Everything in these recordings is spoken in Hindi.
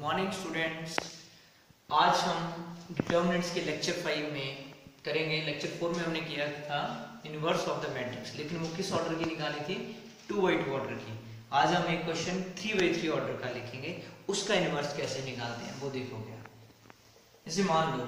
Morning students. आज हम डिटर्मिनेंट्स के लेक्चर 5 में करेंगे। लेक्चर 4 में हमने किया था इनवर्स ऑफ द मैट्रिक्स, लेकिन वो किस ऑर्डर की निकाली थी? 2x2 ऑर्डर की। आज हम एक क्वेश्चन 3x3 ऑर्डर का लिखेंगे, उसका इनवर्स कैसे निकालते हैं वो देखोगे। जैसे मान लो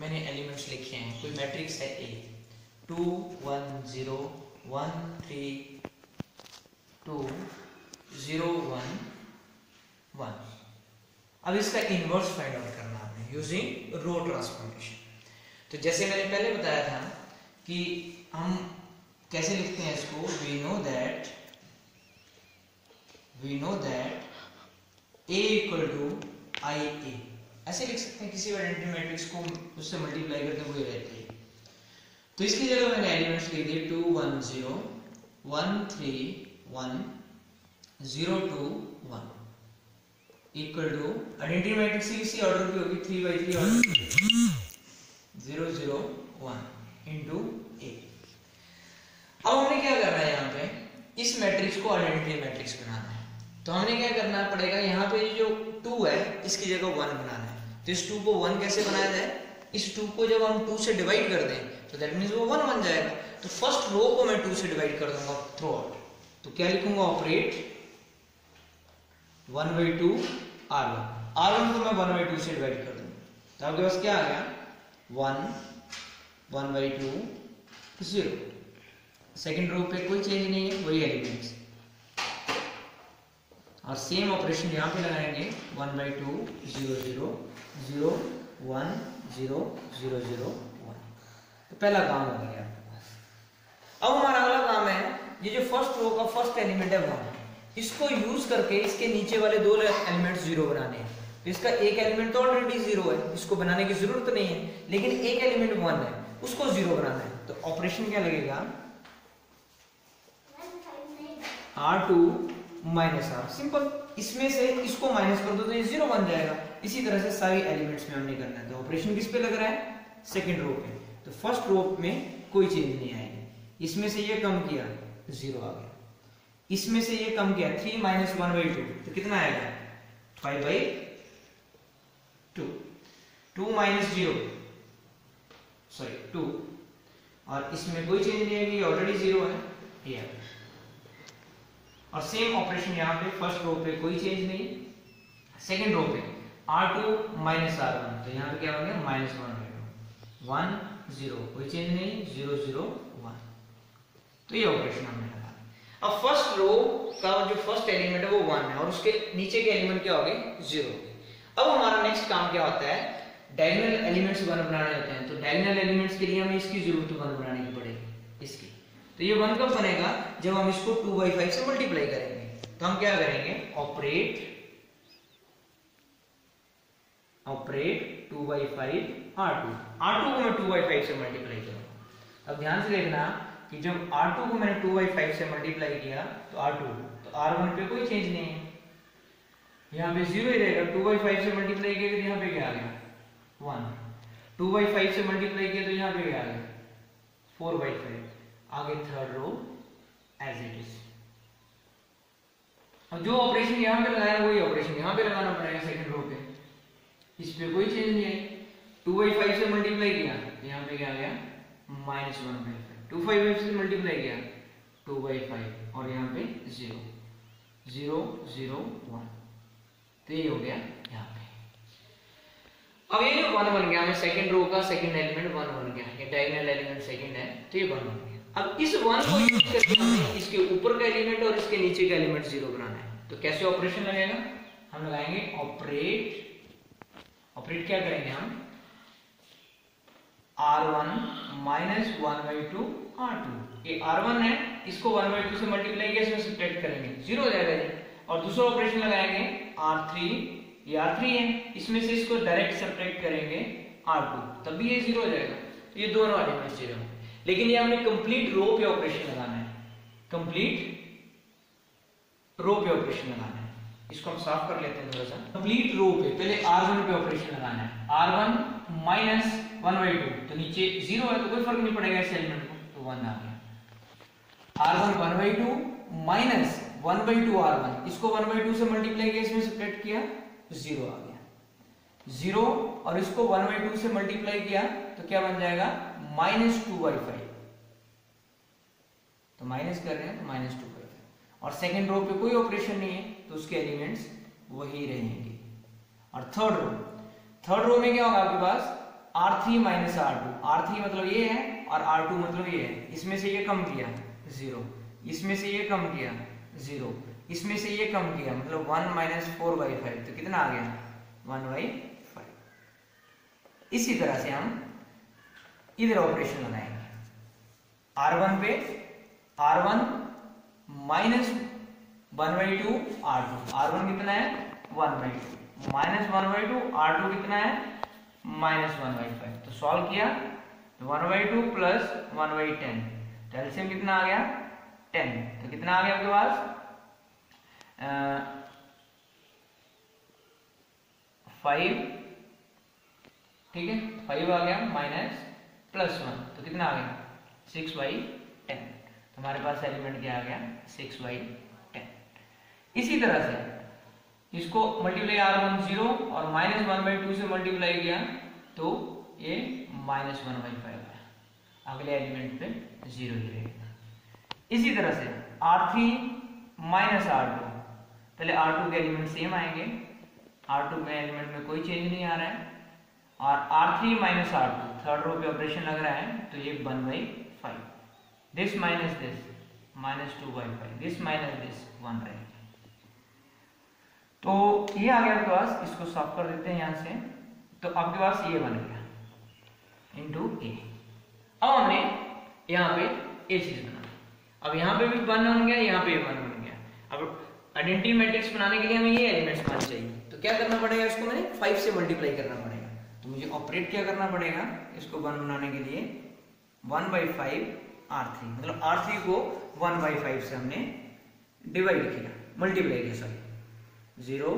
मैंने एलिमेंट्स लिखे हैं, कोई मैट्रिक्स है A 2 1 0 1 3 2 0 1 1। अब इसका इनवर्स फाइंड आउट करना है यूजिंग रो ट्रांसफॉर्मेशन। तो जैसे मैंने पहले बताया था कि हम कैसे लिखते हैं इसको, we know that A equal to I A, ऐसे लिख सकते हैं। किसी भी आइडेंटिटी मैट्रिक्स को उससे मल्टीप्लाई करते हुए रहती है। तो इसकी जगह मैंने एलिमेंट्स लिख दिए 2 1 0 1 3 1 0 2 1 इक्वल टू आइडेंटिटी मैट्रिक्स इसी ऑर्डर की होगी 3x3 ऑर्डर 0 0 1 इनटू A। अब हमने क्या करना है, यहाँ पे इस मैट्रिक्स को आइडेंटिटी मैट्रिक्स बनाना है। तो हमने क्या करना पड़ेगा, यहाँ पे जो 2 है इसकी जगह 1 बनाना है। तो इस 2 को 1 कैसे बनाया जाए? इस 2 को जब हम 2 से डिवाइड कर दें तो दैट मींस वो 1 बन जाएगा। तो फर्स्ट रो को मैं 2 से डिवाइड कर दूंगा थ्रू आउट। तो क्या लिखूंगा, ऑपरेट 1/2 R1 को मैं 1/2 से डिवाइड कर दूंगा। तो आपके पास क्या आ गया, 1 1/2 0। सेकेंड रो पे कोई चेंज नहीं है, वही एलिमेंट्स। और सेम ऑपरेशन यहाँ पे लगाएंगे 1/2 0 0 0 1 0 0 0 1। तो पहला काम हो गया आपके पास। अब हमारा अगला काम है, ये जो फर्स्ट रो का फर्स्ट एलिमेंट है 1, इसको यूज करके इसके नीचे वाले दो एलिमेंट्स 0 बनाने हैं। तो इसका एक एलिमेंट तो ऑलरेडी 0 है, इसको बनाने की जरूरत नहीं है, लेकिन एक एलिमेंट 1 है, उसको 0 बनाना है। तो ऑपरेशन क्या लगेगा, R2 माइनस R। सिंपल, इसमें से इसको माइनस कर दो तो ये 0 बन जाएगा। इसी तरह से सारी एलिमेंट्स में हमने करना है। तो ऑपरेशन किस पे लग रहा है, सेकंड रो पे। तो फर्स्ट रो में कोई चेंज नहीं आएगी। इसमें से ये कम किया 0 आ गया, इसमें से ये कम किया 3 - 1/2 तो कितना आएगा 5/2। 2 - 0 सॉरी 2, और इसमें कोई चेंज नहीं आएगी, ऑलरेडी 0 है ये। और सेम ऑपरेशन यहाँ पे फर्स्ट रो पे कोई चेंज नहीं, सेकंड रो पे R2 माइनस R1। तो यहाँ पे क्या हो गया -1/2 1 0, कोई चेंज नहीं 0 0 1। तो ये ऑपरेशन हमने लगा। अब फर्स्ट रो का जो फर्स्ट एलिमेंट है वो 1 है और उसके नीचे के एलिमेंट क्या हो गए 0। अब हमारा नेक्स्ट काम क्या होता है, डायगोनल एलिमेंट्स 1 बनाने होते हैं। तो डायगोनल एलिमेंट्स के लिए हमें इसकी जरूरत 1 बनाने की पड़ेगी, इसकी। तो ये 1 कब बनेगा, जब हम इसको 2/5 से मल्टीप्लाई करेंगे। तो हम क्या करेंगे, ऑपरेट 2/5 R2 को मैं 2/5 से मल्टीप्लाई करूंगा। अब ध्यान से देखना कि जब R2 को मैंने 2/5 से मल्टीप्लाई किया तो R2, तो R1 पे कोई चेंज नहीं है, यहाँ पे 0 ही रहेगा। 2/5 से मल्टीप्लाई किया तो यहाँ पे क्या आ गया 1। 2/5 से मल्टीप्लाई किया तो यहाँ पे क्या आ गया 4/5। आगे third row as it is. अब जो ऑपरेशन यहाँ पे लगाया वही ऑपरेशन यहाँ पे लगाना पड़ेगा सेकंड रो पे। इस पे कोई चेंज नहीं आई। 2/5 से मल्टीप्लाई किया तो यहाँ पे क्या आ गया -1/5। 2/5 से मल्टीप्लाई किया 2/5 और यहाँ पे 0 0 0 1। तो ये हो गया यहाँ पे। अब ये जो 1 बन गया, हमें सेकंड रो का सेकंड एलिमेंट 1 बन गया, ये डायगोनल एलिमेंट सेकंड है, तो ये 1 बन गया। अब इस 1 को यूज करके हमें इसके ऊपर का एलिमेंट और इसके नीचे का एलिमेंट 0 बनाना है। तो कैसे ऑपरेशन लगेगा, हम लगाएंगे ऑपरेट क्या करेंगे हम, R1 माइनस 1/2 R2। ये R1 है, इसको 1/2 से मल्टीप्लाई किया, इसमें सब्ट्रैक्ट करेंगे 0 हो जाएगा जी। और दूसरा ऑपरेशन लगाएंगे R3, ये R3 है, इसमें से इसको डायरेक्ट सब्ट्रैक्ट करेंगे R2, तब भी ये 0 हो जाएगा। तो ये दोनों एलिमेंट्स 0 हैं। लेकिन ये हमने कंप्लीट रो पे ऑपरेशन लगाना है, कंप्लीट रो पे ऑपरेशन लगाना है। इसको हम साफ कर लेते हैं थोड़ा सा। कंप्लीट रो पे पहले R1 पे ऑपरेशन लगाना है। R1 माइनस 1/2, तो नीचे 0 है तो कोई फर्क नहीं पड़ेगा इस एलिमेंट को, तो 1 आ गया। R1 1/2 माइनस 1/2 R1, इसको 1/2 से मल्टीप्लाई किया, इसमें सब्ट्रैक्ट किया जीरो आ गया, जीरो, और इसको 1/2 से मल्टीप्लाई किया तो क्या बन जाएगा, -2/5, तो माइनस कर रहे हैं तो -2/5, और सेकेंड रो पे कोई ऑपरेशन नहीं है तो उसके एलिमेंट्स वही रहेंगे। और थर्ड रो में क्या होगा आपके पास, R3 - R2, R3 मतलब ये है और R2 मतलब ये है, इसमें से ये कम किया 0, इसमें से ये कम किया 0, इसमें से ये कम किया, मतलब 1 - 4/5, तो कितना आ गया 1/5। इसी तरह से हम इधर ऑपरेशन लगाएंगे, R1 पे R1 -1/2 R2, R1 कितना है 1/2, -1/2 R2 कितना है -1/5, तो सॉल्व किया 1/2 प्लस 1/10, तो एलसीएम कितना आ गया 10, तो कितना आ गया आपके पास 5, ठीक है 5 आ गया माइनस प्लस 1, तो कितना आ गया 6/10, तो हमारे पास एलिमेंट क्या आ गया 6/10। इसी तरह से इसको मल्टीप्लाई R1 0 और -1/2 से मल्टीप्लाई किया तो ये -1/5 आया, अगले एलिमेंट पे 0 ही रहेगा। इसी तरह से R3 - R2, पहले R2 के एलिमेंट सेम आएंगे, R2 में एलिमेंट में कोई चेंज नहीं आ रहा है, और R3 - R2 थर्ड रो पे ऑपरेशन लग रहा है तो ये 1/5, this minus this -2/5, this minus this 1 रहेगा। तो ये आ गया आपके पास, इसको सॉल्व कर देते हैं यहां से, तो आपके पास ये बन गया इंटू ए। अब हमने यहाँ पे ए चीज बना, अब यहाँ पे भी 1 बन गया, यहाँ पे 1 बन गया। अब आइडेंटिटी मैट्रिक्स बनाने के लिए हमें ये एलिमेंट्स पाने चाहिए, तो क्या करना पड़ेगा, इसको मैंने 5 से मल्टीप्लाई करना पड़ेगा, तो मुझे ऑपरेट क्या करना पड़ेगा, इसको 1 बनाने के लिए 1/5 R3, मतलब R3 को 1/5 से हमने डिवाइड किया, मल्टीप्लाई किया, सॉरी 0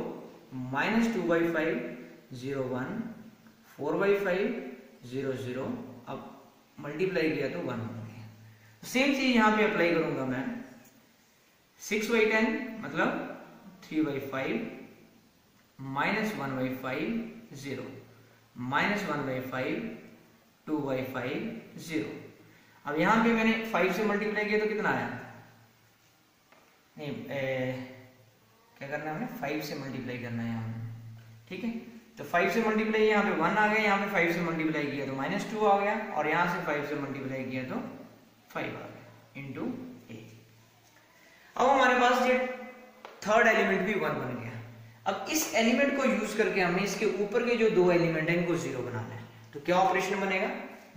-2/5 0 1 4/5 0 0, अब मल्टीप्लाई किया तो 1 बन गया। सेम चीज यहां पे अप्लाई करूंगा मैं, 6/10 मतलब 3/5 -1/5 0 -1/5 2/5 0। अब यहां पे मैंने 5 से मल्टीप्लाई किया तो कितना आया, नहीं क्या करना है, हमें 5 से मल्टीप्लाई करना है यहाँ, ठीक है, तो 5 से मल्टीप्लाई यहाँ पे 1 आ गया, यहाँ पे 5 से मल्टीप्लाई किया तो -2 आ गया, और यहाँ से 5 से मल्टीप्लाई किया तो 5 आ गया इंटू ए। अब हमारे पास ये थर्ड एलिमेंट भी 1 बन गया। अब इस एलिमेंट को यूज करके हमें इसके ऊपर के जो 2 एलिमेंट है इनको 0 बनाना है, तो क्या ऑपरेशन बनेगा,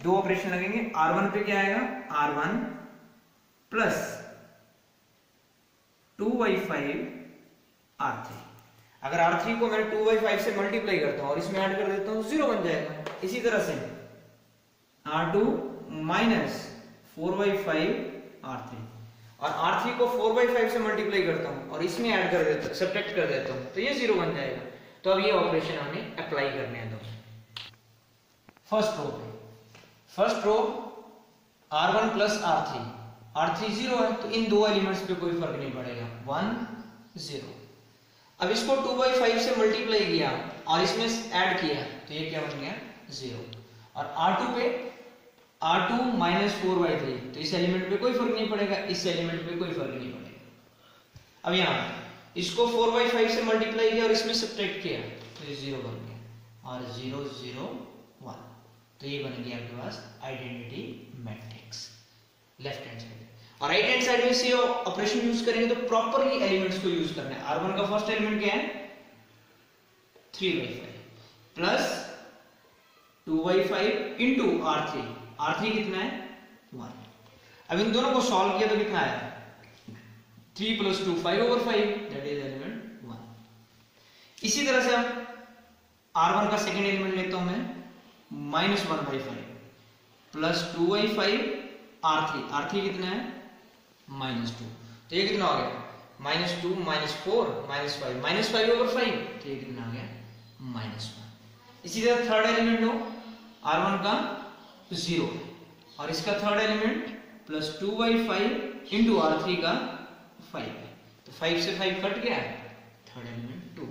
2 ऑपरेशन लगेंगे। R1 पे क्या आएगा, R1 प्लस 2/5 R3, अगर R3 को मैं 2/5 से मल्टीप्लाई करता हूं और इसमें ऐड कर देता हूं 0 बन जाएगा। इसी तरह से R2 माइनस 4/5 R3, और R3 को 4/5 से मल्टीप्लाई करता हूं और इसमें ऐड कर देता हूं, सब्ट्रैक्ट कर देता हूं, तो ये 0 बन जाएगा। तो अब ये ऑपरेशन हमें अप्लाई करने हैं। First row R1 plus R3 0 है, तो इन 2 एलिमेंट्स पे कोई फर्क नहीं पड़ेगा, 1 0। अब इसको 2/5 से मल्टीप्लाई किया और इसमें ऐड किया तो ये क्या बन गया 0, और R2 पे R2 - 4/3, तो इस एलिमेंट पे कोई फर्क नहीं पड़ेगा, इस एलिमेंट पे कोई फर्क नहीं पड़ेगा। अब यहाँ इसको 4/5 से मल्टीप्लाई किया और इसमें सब्ट्रैक्ट किया तो ये 0 बन गया, और 0 0 1, तो ये बन गया आपके पास identity matrix left hand side. और राइट हैंड साइड में से ऑपरेशन यूज करेंगे तो प्रॉपरली एलिमेंट्स को यूज करना है। R1 का फर्स्ट एलिमेंट क्या है 3/5 प्लस 2/5 इंटू R3 कितना है 1। अब इन दोनों को सॉल्व किया तो कितना आया 3 + 2 5/5, दैट इज एलिमेंट 1। इसी तरह से हम R1 का सेकेंड एलिमेंट लेता हूं मैं -1/5 प्लस 2/5 R3 कितना है -2, तो ये कितना हो गया -2 -4 -5 5/5, तो ये कितना आ गया -1। इसी तरह थर्ड एलिमेंट लो, R1 का 0 और इसका third element plus 2/5 into R3 का 5 है, तो 5 से 5 कट गया, थर्ड एलिमेंट 2।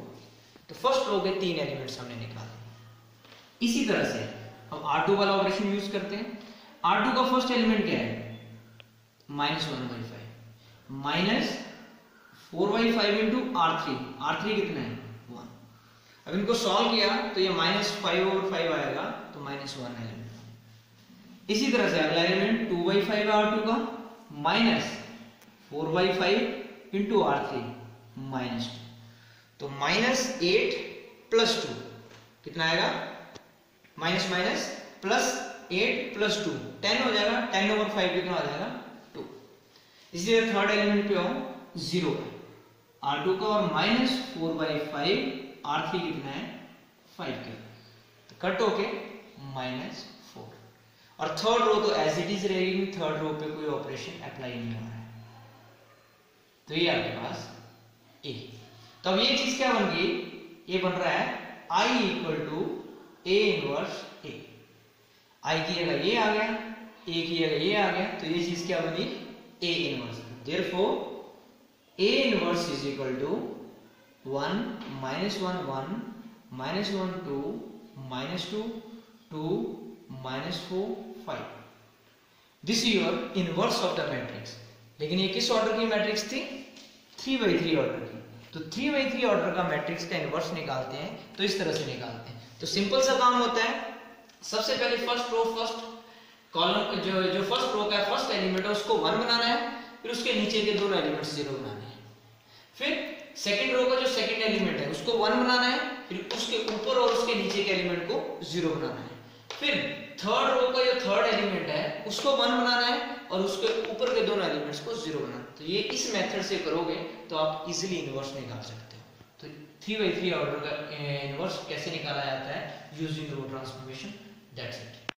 तो फर्स्ट रो के 3 एलिमेंट्स हमने निकाले। इसी तरह से अब R2 वाला ऑपरेशन यूज करते हैं। R2 का फर्स्ट एलिमेंट क्या है? -1/5 माइनस 4/5 इंटू R3। R3 कितना है? 1। अब इनको सॉल्व किया तो ये -5/5 आएगा, तो -1 एलिमेंट। इसी तरह से अगला एलिमेंट 2/5 है R2 का, माइनस 4/5 इंटू R3 -2, तो -8 प्लस 2 कितना आएगा? माइनस माइनस प्लस 8 प्लस 2 10 हो जाएगा। 10/5 कितना हो जाएगा? 2। इसी तरह थर्ड एलिमेंट पे आओ 0 R2 का, और -4/5 R3 कितना है? 5 के, तो कट होके -4। और थर्ड रो तो एज इट इज रहेगी, थर्ड रो पे कोई ऑपरेशन अप्लाई नहीं हो रहा है, तो ये आपके पास A। तो अब ये चीज क्या बन गई? ये बन रहा है I = A inverse A। I की जगह ये आ गया, A की जगह ये आ गया, तो ये चीज क्या बनी? A inverse. Therefore A inverse is equal to 1 -1 1 -1 2 -2 2 -4 5। This is your inverse of the matrix. लेकिन ये किस ऑर्डर की मैट्रिक्स थी? 3/3 ऑर्डर की। तो 3/3 ऑर्डर का मैट्रिक्स का इनवर्स निकालते हैं तो इस तरह से निकालते हैं। तो सिंपल सा काम होता है, सबसे पहले फर्स्ट रो फर्स्ट कॉलम जो फर्स्ट रो का फर्स्ट एलिमेंट है उसको 1 बनाना है, फिर उसके नीचे के दोनों एलिमेंट्स 0 बनाने हैं। फिर सेकंड रो का जो सेकंड एलिमेंट है उसको 1 बनाना है, फिर उसके ऊपर और उसके नीचे के एलिमेंट को 0 बनाना है। फिर थर्ड रो का जो थर्ड एलिमेंट है उसको 1 बनाना है और उसके ऊपर के दोनों एलिमेंट्स को 0 बनाना है। तो ये इस मेथड से करोगे तो आप इजीली इनवर्स निकाल सकते हो। तो 3/3 ऑर्डर का इनवर्स कैसे निकाला जाता है? Using row transformation, that's it.